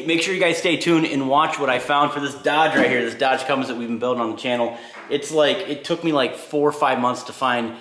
make sure you guys stay tuned and watch what I found for this Dodge right here, this Dodge Cummins that we've been building on the channel. It's like, it took me like 4 or 5 months to find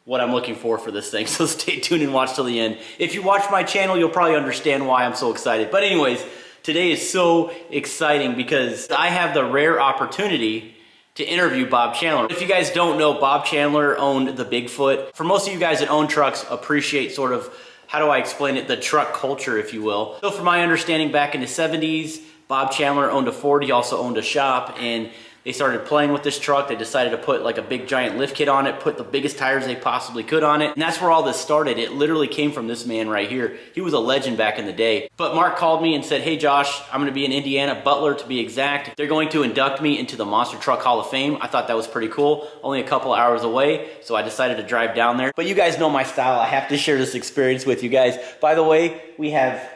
what I'm looking for this thing, so stay tuned and watch till the end. If you watch my channel, you'll probably understand why I'm so excited. But anyways, today is so exciting because I have the rare opportunity to interview Bob Chandler. If you guys don't know, Bob Chandler owned the Bigfoot. For most of you guys that own trucks, appreciate sort of, how do I explain it, the truck culture, if you will. So from my understanding, back in the 70s, Bob Chandler owned a Ford, he also owned a shop, and they started playing with this truck. They decided to put like a big giant lift kit on it, put the biggest tires they possibly could on it. And that's where all this started. It literally came from this man right here. He was a legend back in the day. But Mark called me and said, hey Josh, I'm gonna be in Indiana, Butler to be exact. They're going to induct me into the Monster Truck Hall of Fame. I thought that was pretty cool. Only a couple hours away, so I decided to drive down there. But you guys know my style. I have to share this experience with you guys. By the way, we have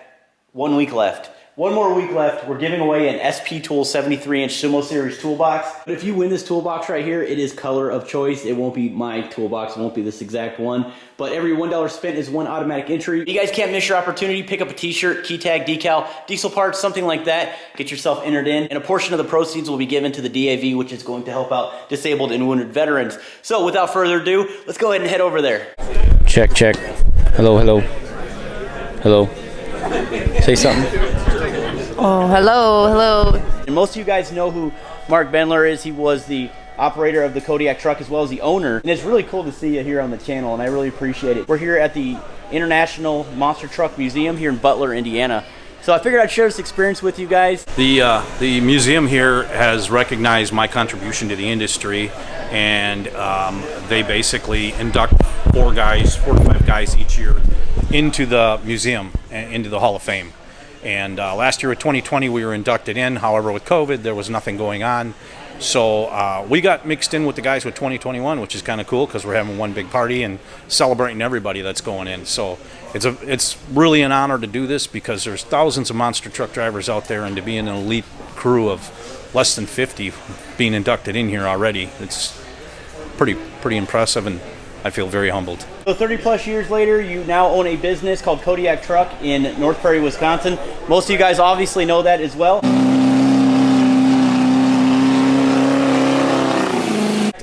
1 week left. One more week left. We're giving away an SP Tool 73-inch Sumo Series toolbox. But if you win this toolbox right here, it is color of choice. It won't be my toolbox. It won't be this exact one. But every $1 spent is 1 automatic entry. You guys can't miss your opportunity. Pick up a t-shirt, key tag, decal, diesel parts, something like that. Get yourself entered in. And a portion of the proceeds will be given to the DAV, which is going to help out disabled and wounded veterans. So without further ado, let's go ahead and head over there. Check, check. Hello, hello. Hello. Say something. Oh, hello, hello. And most of you guys know who Mark Bendler is. He was the operator of the Kodiak truck as well as the owner. And it's really cool to see you here on the channel, and I really appreciate it. We're here at the International Monster Truck Museum here in Butler, Indiana. So I figured I'd share this experience with you guys. The museum here has recognized my contribution to the industry, and they basically induct 4 to 5 guys each year into the museum, into the Hall of Fame. And last year, with 2020, we were inducted in. However, with COVID, there was nothing going on. So we got mixed in with the guys with 2021, which is kind of cool because we're having one big party and celebrating everybody that's going in. So it's really an honor to do this because there's thousands of monster truck drivers out there, and to be in an elite crew of less than 50 being inducted in here already, it's pretty impressive, and I feel very humbled. So 30 plus years later, you now own a business called Kodiak Truck in North Prairie, Wisconsin. Most of you guys obviously know that as well.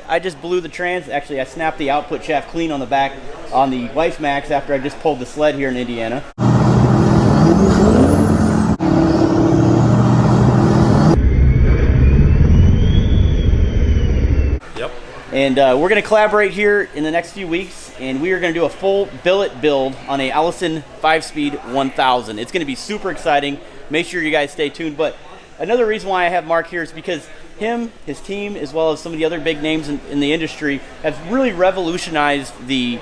I just blew the trans. Actually, I snapped the output shaft clean on the back on the Life Max after I just pulled the sled here in Indiana. And we're going to collaborate here in the next few weeks, and we are going to do a full billet build on a Allison 5-speed 1000. It's going to be super exciting. Make sure you guys stay tuned. But another reason why I have Mark here is because him, his team, as well as some of the other big names in the industry have really revolutionized the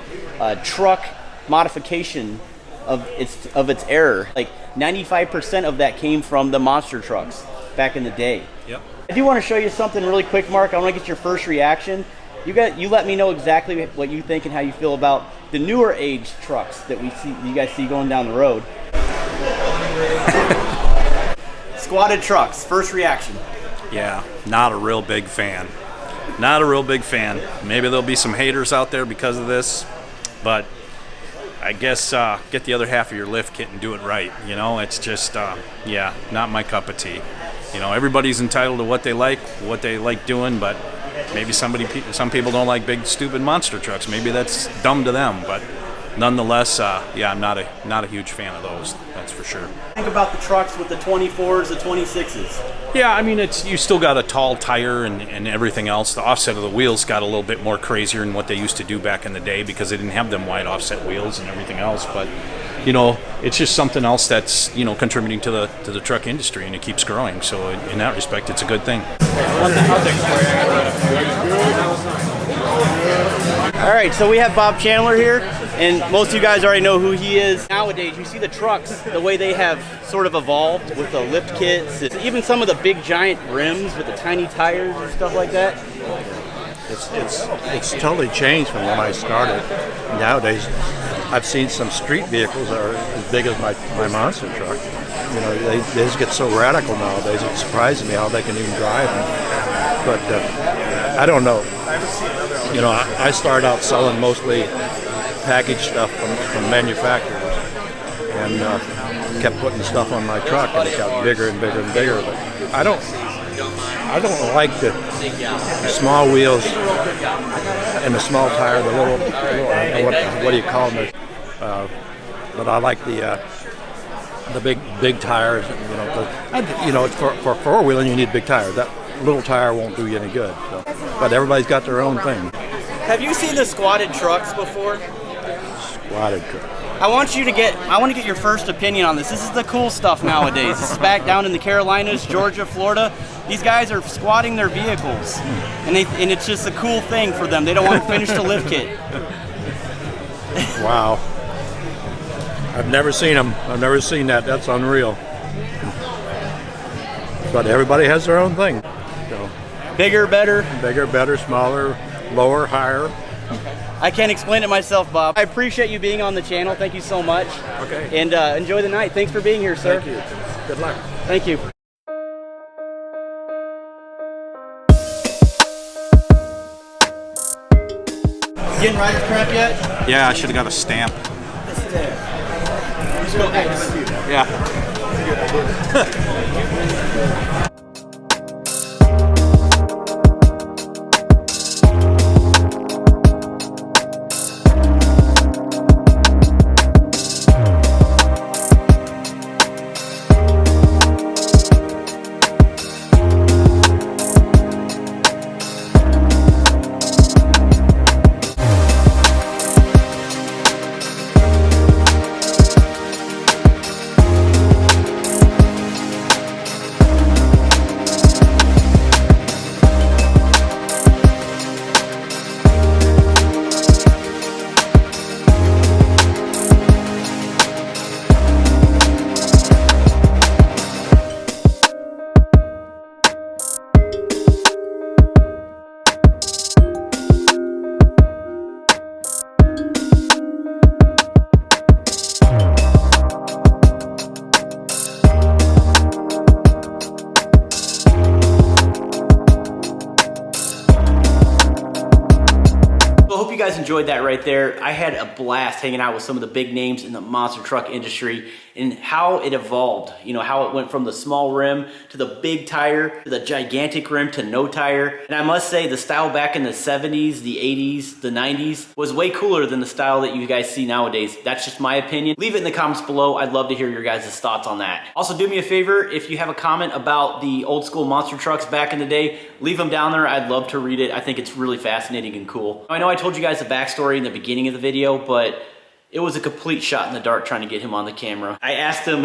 truck modification of its era. Like 95% of that came from the monster trucks back in the day. Yep. I do want to show you something really quick, Mark. I want to get your first reaction. You let me know exactly what you think and how you feel about the newer age trucks that you guys see going down the road. Squatted trucks, first reaction. Yeah, not a real big fan. Not a real big fan. Maybe there'll be some haters out there because of this, but I guess get the other half of your lift kit and do it right. You know, it's just, yeah, not my cup of tea. You know, everybody's entitled to what they like doing, but maybe some people don't like big, stupid monster trucks. Maybe that's dumb to them, but nonetheless, yeah, I'm not a huge fan of those. That's for sure. Think about the trucks with the 24s, the 26s. Yeah, I mean, you still got a tall tire and everything else. The offset of the wheels got a little bit more crazier than what they used to do back in the day because they didn't have them wide offset wheels and everything else. But you know, it's just something else that's, you know, contributing to the truck industry, and it keeps growing. So in that respect, it's a good thing. All right, so we have Bob Chandler here, and most of you guys already know who he is. Nowadays, you see the trucks, the way they have sort of evolved with the lift kits, even some of the big giant rims with the tiny tires and stuff like that. It's totally changed from when I started. Nowadays, I've seen some street vehicles that are as big as my monster truck. You know, they just get so radical nowadays. It surprises me how they can even drive them. But I don't know. You know, I started out selling mostly packaged stuff from manufacturers, and kept putting the stuff on my truck, and it got bigger and bigger and bigger. But I don't like the small wheels and the small tire, the little what do you call them? But I like the big tires. For four-wheeling you need big tires. That little tire won't do you any good. So. But everybody's got their own thing. Have you seen the squatted trucks before? Squatted truck. I want to get your first opinion on this. This is the cool stuff nowadays. This is back down in the Carolinas, Georgia, Florida. These guys are squatting their vehicles, and it's just a cool thing for them. They don't want to finish the lift kit. Wow. I've never seen them. I've never seen that. That's unreal. But everybody has their own thing. So, Bigger, better, smaller, lower, higher. I can't explain it myself, Bob. I appreciate you being on the channel. Thank you so much. Okay. And enjoy the night. Thanks for being here, sir. Thank you. Good luck. Thank you. Getting rider's crap yet? Yeah, I should have got a stamp. Just go X. Yeah. You guys enjoyed that right there. I had a blast hanging out with some of the big names in the monster truck industry and how it evolved. You know, how it went from the small rim to the big tire, to the gigantic rim to no tire. And I must say the style back in the 70s, the 80s, the 90s was way cooler than the style that you guys see nowadays. That's just my opinion. Leave it in the comments below. I'd love to hear your guys' thoughts on that. Also, do me a favor, if you have a comment about the old school monster trucks back in the day, leave them down there. I'd love to read it. I think it's really fascinating and cool. I know I told you guys the backstory in the beginning of the video, but it was a complete shot in the dark trying to get him on the camera. I asked him,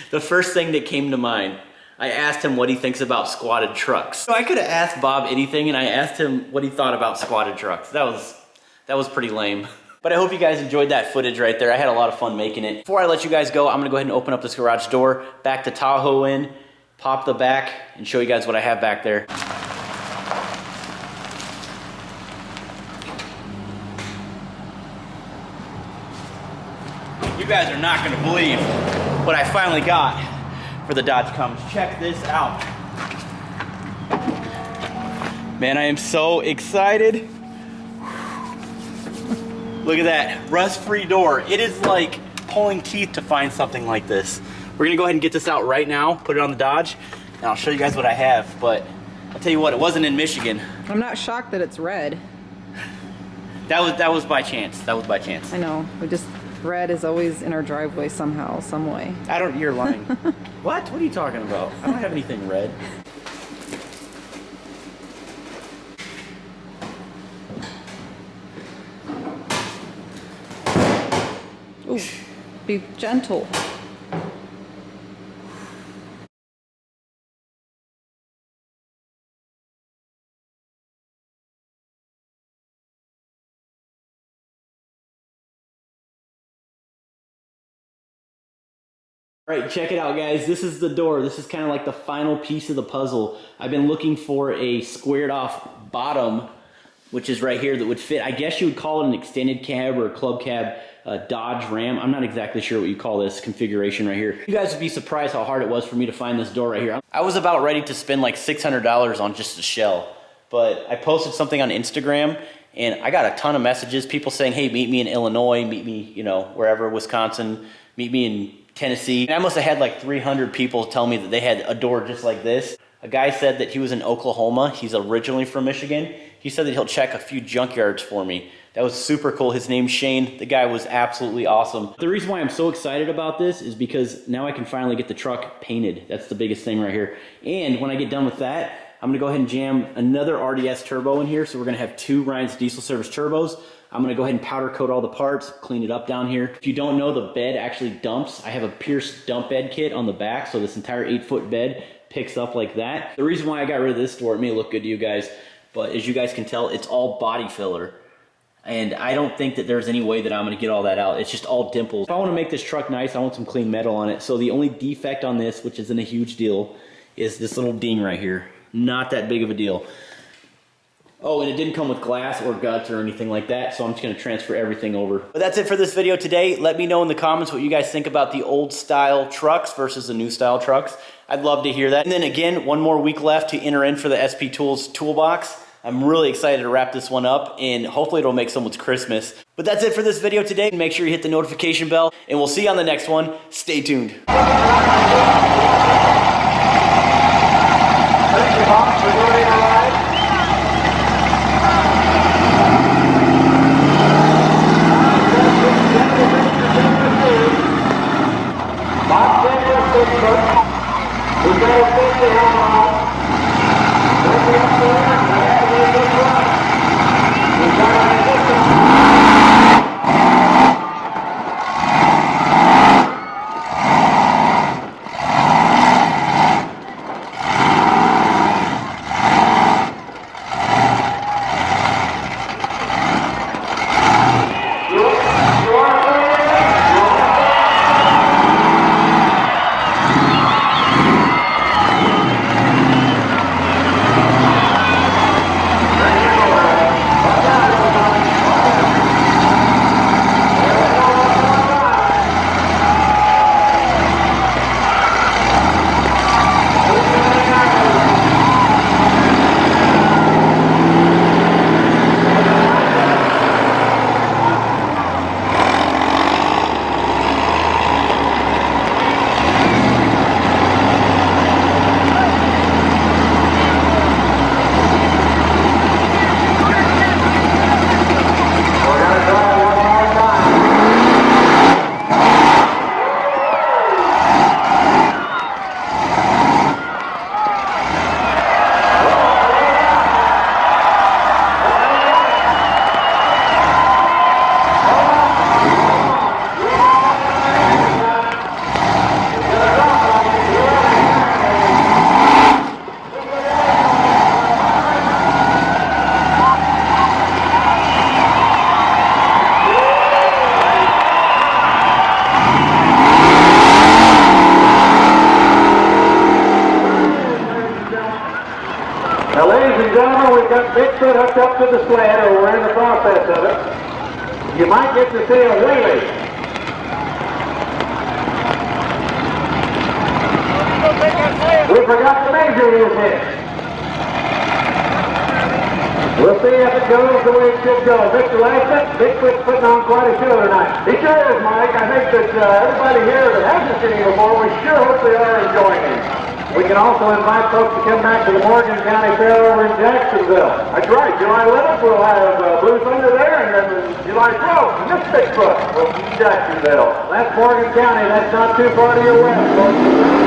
the first thing that came to mind, I asked him what he thinks about squatted trucks. So I could have asked Bob anything, and I asked him what he thought about squatted trucks. That was pretty lame. But I hope you guys enjoyed that footage right there. I had a lot of fun making it. Before I let you guys go, I'm gonna go ahead and open up this garage door, back the Tahoe in, pop the back, and show you guys what I have back there. You guys are not gonna believe what I finally got for the Dodge Cummins. Check this out. Man, I am so excited. Look at that, rust-free door. It is like pulling teeth to find something like this. We're gonna go ahead and get this out right now, put it on the Dodge, and I'll show you guys what I have. But I'll tell you what, it wasn't in Michigan. I'm not shocked that it's red. That was by chance. That was by chance. I know. Red is always in our driveway somehow, some way. You're lying. What? What are you talking about? I don't have anything red. Ooh, be gentle. All right, check it out, guys. This is the door. This is kind of like the final piece of the puzzle. I've been looking for a squared off bottom, which is right here, that would fit. I guess you would call it an extended cab or a club cab Dodge Ram. I'm not exactly sure what you call this configuration right here. You guys would be surprised how hard it was for me to find this door right here. I was about ready to spend like $600 on just a shell, but I posted something on Instagram and I got a ton of messages, people saying, hey, meet me in Illinois, meet me, you know, wherever, Wisconsin, meet me in Tennessee. And I must have had like 300 people tell me that they had a door just like this. A guy said that he was in Oklahoma. He's originally from Michigan. He said that he'll check a few junkyards for me. That was super cool. His name's Shane. The guy was absolutely awesome. The reason why I'm so excited about this is because now I can finally get the truck painted. That's the biggest thing right here. And when I get done with that, I'm gonna go ahead and jam another RDS turbo in here. So we're gonna have 2 Ryan's Diesel Service turbos. I'm gonna go ahead and powder coat all the parts, clean it up down here. If you don't know, the bed actually dumps. I have a pierced dump bed kit on the back, so this entire 8-foot bed picks up like that. The reason why I got rid of this door, it may look good to you guys, but as you guys can tell, it's all body filler. And I don't think that there's any way that I'm gonna get all that out. It's just all dimples. If I wanna make this truck nice, I want some clean metal on it. So the only defect on this, which isn't a huge deal, is this little ding right here. Not that big of a deal. Oh, and it didn't come with glass or guts or anything like that, so I'm just gonna transfer everything over. But that's it for this video today. Let me know in the comments what you guys think about the old style trucks versus the new style trucks. I'd love to hear that. And then again, one more week left to enter in for the SP Tools Toolbox. I'm really excited to wrap this one up, and hopefully it'll make someone's Christmas. But that's it for this video today. Make sure you hit the notification bell, and we'll see you on the next one. Stay tuned. Thank you, Bob, for doing all right. Bob Chandler and Bigfoot. We've got a 50 helmet on. Let's be up there and have a really good run. We've got a resistance. Now, ladies and gentlemen, we've got Bigfoot hooked up to the sled, or we're in the process of it. You might get to see a wheelie. We forgot to measure his head. We'll see if it goes the way it should go. Mr. Langston, Bigfoot's putting on quite a show tonight. He sure is, Mike. I think that everybody here that hasn't seen him before, we sure hope they are enjoying him. We can also invite folks to come back to the Morgan County Fair over in Jacksonville. That's right, July 11th we'll have Blue Thunder there, and then July 12th, Miss Bigfoot will be in Jacksonville. That's Morgan County, that's not too far to your west, folks.